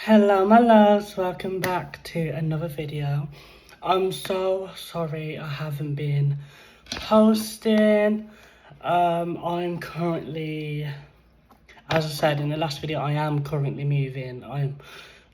Hello my loves, welcome back to another video. I'm so sorry I haven't been posting. I'm currently, as I said in the last video, I am currently moving. I'm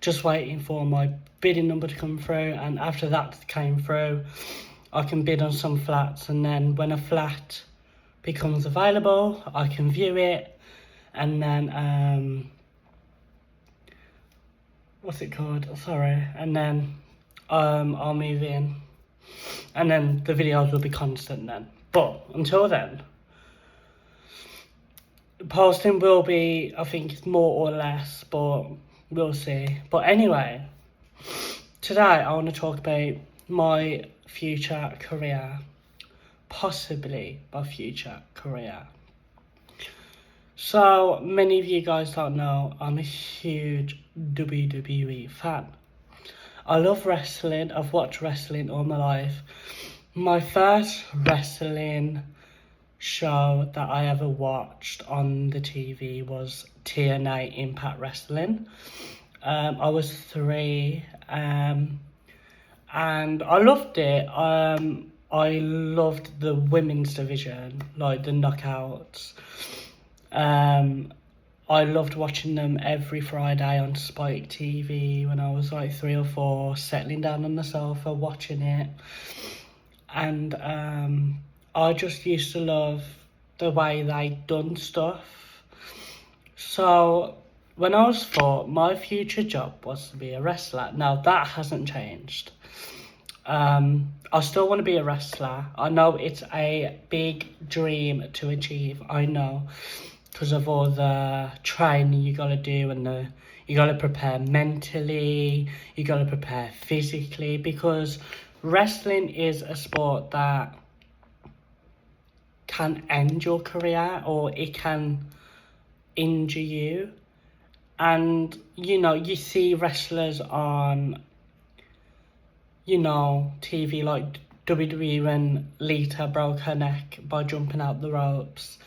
just waiting for my bidding number to come through, and after that came through, I can bid on some flats, and then when a flat becomes available, I can view it, and then what's it called? Sorry. And then I'll move in, and then the videos will be constant then. But until then, posting will be, I think it's more or less, but we'll see. But anyway, today I want to talk about my future career, possibly my future career. So many of you guys don't know, I'm a huge WWE fan. I love wrestling. I've watched wrestling all my life. My first wrestling show that I ever watched on the TV was TNA Impact Wrestling. I was 3, and I loved it. I loved the women's division, like the knockouts. I loved watching them every Friday on Spike TV when I was like 3 or 4, settling down on the sofa watching it. And I just used to love the way they done stuff. So when I was 4, my future job was to be a wrestler. Now that hasn't changed. I still want to be a wrestler. I know it's a big dream to achieve, I know, because of all the training you got to do, and you got to prepare mentally, you got to prepare physically, because wrestling is a sport that can end your career, or it can injure you. And you see wrestlers on TV like WWE when Lita broke her neck by jumping out the ropes.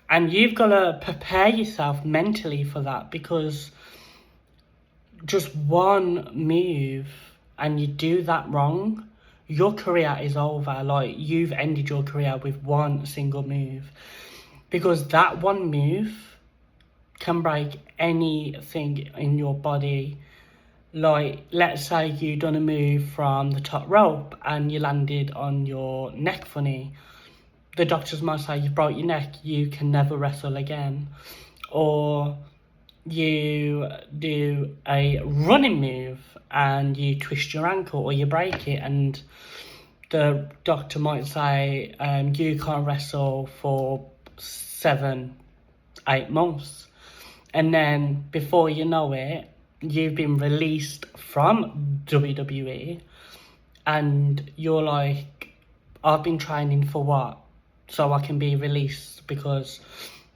And you've got to prepare yourself mentally for that, because just one move and you do that wrong, your career is over. Like, you've ended your career with one single move, because that one move can break anything in your body. Like, let's say you done a move from the top rope and you landed on your neck funny. The doctors might say you broke your neck, you can never wrestle again. Or you do a running move and you twist your ankle or you break it, and the doctor might say you can't wrestle for 7-8 months. And then before you know it, you've been released from WWE, and you're like, I've been training for what? So I can be released because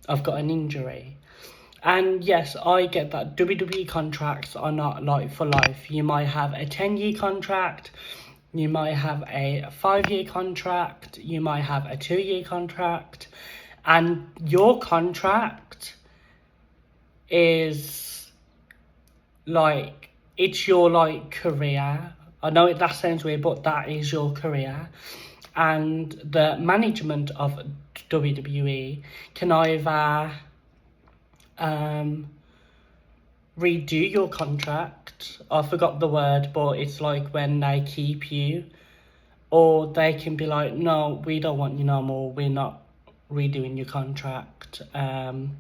I've got an injury. And yes, I get that WWE contracts are not like for life. You might have a 10-year contract, you might have a 5-year contract, you might have a 2-year contract, and your contract is like, it's your like career. I know that sounds weird, but that is your career. And the management of WWE can either redo your contract, I forgot the word, but it's like when they keep you, or they can be like, no, we don't want you no more, we're not redoing your contract. And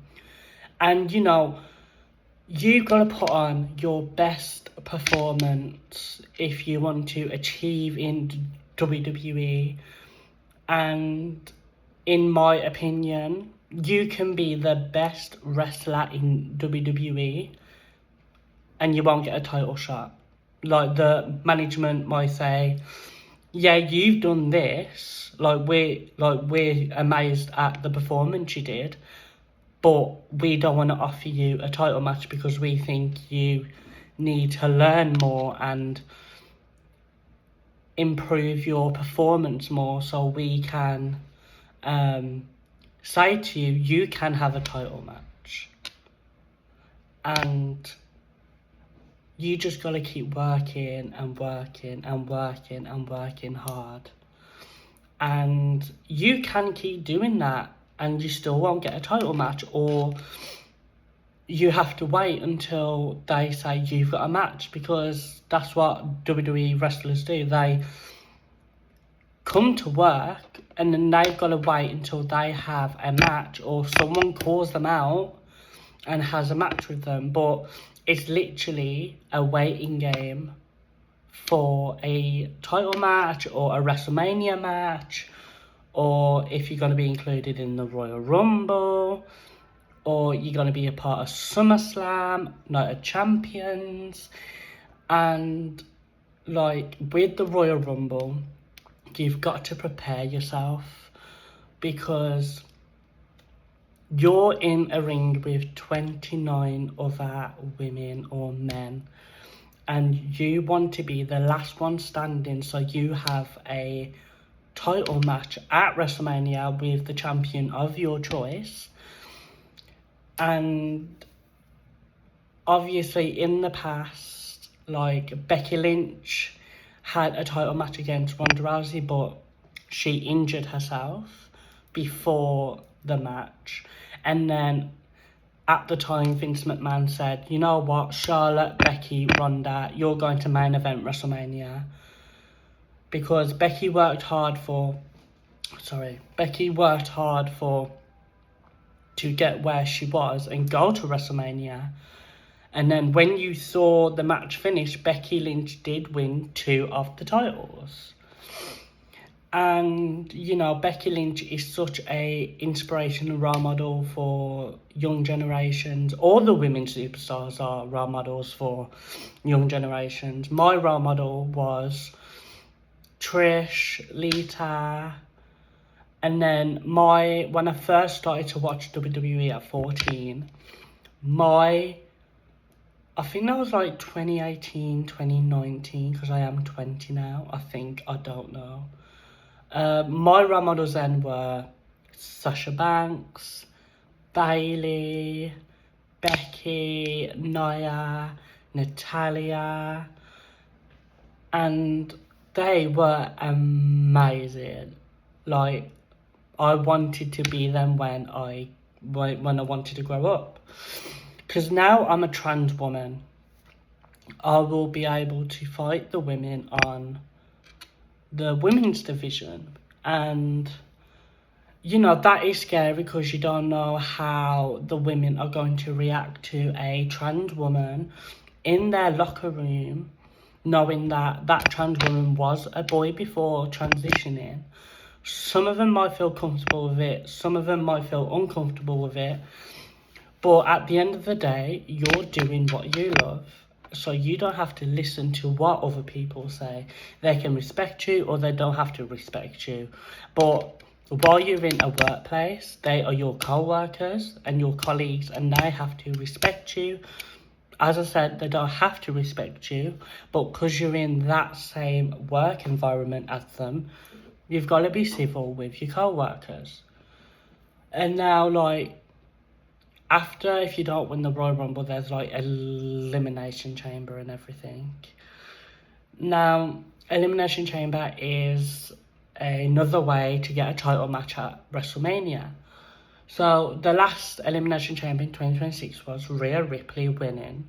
you've got to put on your best performance if you want to achieve in WWE. And in my opinion, you can be the best wrestler in WWE and you won't get a title shot. Like, the management might say, yeah, you've done this, we're amazed at the performance you did, but we don't want to offer you a title match because we think you need to learn more and improve your performance more, so we can say to you, you can have a title match. And you just gotta keep working and working and working and working hard. And you can keep doing that and you still won't get a title match, or you have to wait until they say you've got a match, because that's what WWE wrestlers do. They come to work and then they've got to wait until they have a match or someone calls them out and has a match with them. But it's literally a waiting game for a title match or a WrestleMania match, or if you're going to be included in the Royal Rumble, or you're going to be a part of SummerSlam, Night of Champions. And like with the Royal Rumble, you've got to prepare yourself, because you're in a ring with 29 other women or men, and you want to be the last one standing, so you have a title match at WrestleMania with the champion of your choice. And obviously in the past, like Becky Lynch had a title match against Ronda Rousey, but she injured herself before the match. And then at the time, Vince McMahon said, you know what, Charlotte, Becky, Ronda, you're going to main event WrestleMania. Because Becky worked hard to get where she was and go to WrestleMania. And then when you saw the match finish, Becky Lynch did win 2 of the titles. And, you know, Becky Lynch is such a inspiration and role model for young generations. All the women superstars are role models for young generations. My role model was Trish, Lita, and then when I first started to watch WWE at 14, I think that was like 2018, 2019, because I am 20 now, I don't know. My role models then were Sasha Banks, Bayley, Becky, Nia, Natalia, and they were amazing. Like, I wanted to be them when I wanted to grow up. Because now I'm a trans woman, I will be able to fight the women on the women's division. And, you know, that is scary because you don't know how the women are going to react to a trans woman in their locker room, knowing that that trans woman was a boy before transitioning. Some of them might feel comfortable with it, some of them might feel uncomfortable with it, but at the end of the day, you're doing what you love, so you don't have to listen to what other people say. They can respect you or they don't have to respect you, but while you're in a workplace, they are your co-workers and your colleagues, and they have to respect you. As I said, they don't have to respect you, but because you're in that same work environment as them, you've got to be civil with your co-workers. And now, like, after, if you don't win the Royal Rumble, there's like Elimination Chamber and everything. Now, Elimination Chamber is another way to get a title match at WrestleMania. So the last Elimination Chamber in 2026 was Rhea Ripley winning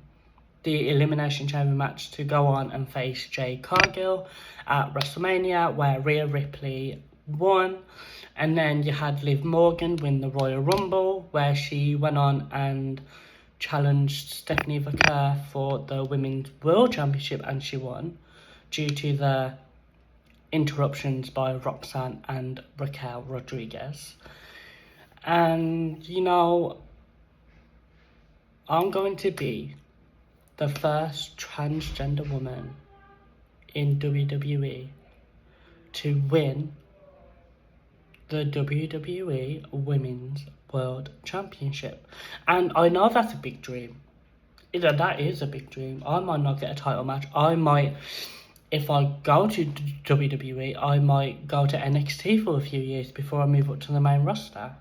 the Elimination Chamber match to go on and face Jade Cargill at WrestleMania, where Rhea Ripley won. And then you had Liv Morgan win the Royal Rumble, where she went on and challenged Stephanie Vaquer for the Women's World Championship, and she won due to the interruptions by Roxanne and Raquel Rodriguez. And, you know, I'm going to be the first transgender woman in WWE to win the WWE Women's World Championship. And I know that's a big dream. That is a big dream. I might not get a title match. I might, if I go to WWE, I might go to NXT for a few years before I move up to the main roster.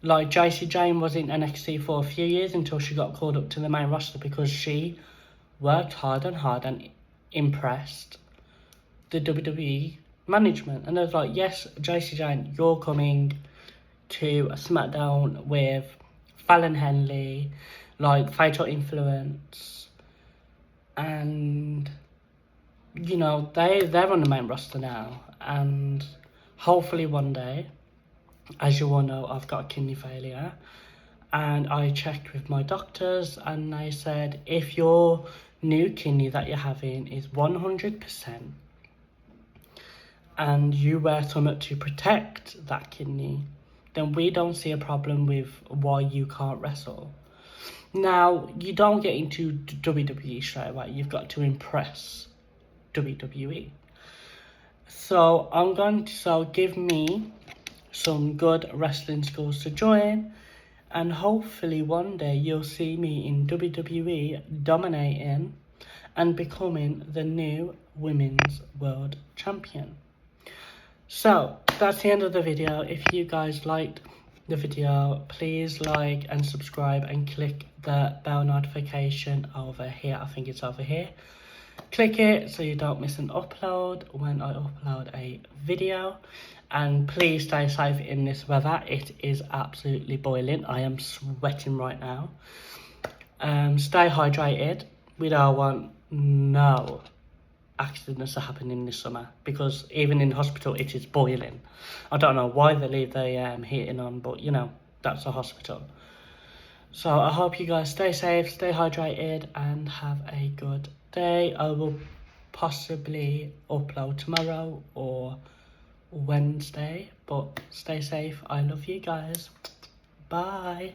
Like, Jacy Jane was in NXT for a few years until she got called up to the main roster because she worked hard and impressed the WWE management. And they was like, yes, Jacy Jane, you're coming to SmackDown with Fallon Henley, like Fatal Influence, and you know they're on the main roster now, and hopefully one day, as you all know, I've got kidney failure, and I checked with my doctors, and they said if your new kidney that you're having is 100%, and you wear something to protect that kidney, then we don't see a problem with why you can't wrestle. Now, you don't get into WWE straight away. You've got to impress WWE. So give me some good wrestling schools to join, and hopefully one day you'll see me in WWE dominating and becoming the new Women's World Champion. So that's the end of the video. If you guys liked the video, please like and subscribe and click the bell notification over here. I think it's over here. Click it so you don't miss an upload when I upload a video. And please stay safe in this weather. It is absolutely boiling. I am sweating right now. Stay hydrated. We don't want no accidents are happening this summer, because even in hospital it is boiling. I don't know why they leave the heating on, but you know, that's a hospital. So I hope you guys stay safe, stay hydrated, and have a good day. I will possibly upload tomorrow or Wednesday, but stay safe. I love you guys. Bye.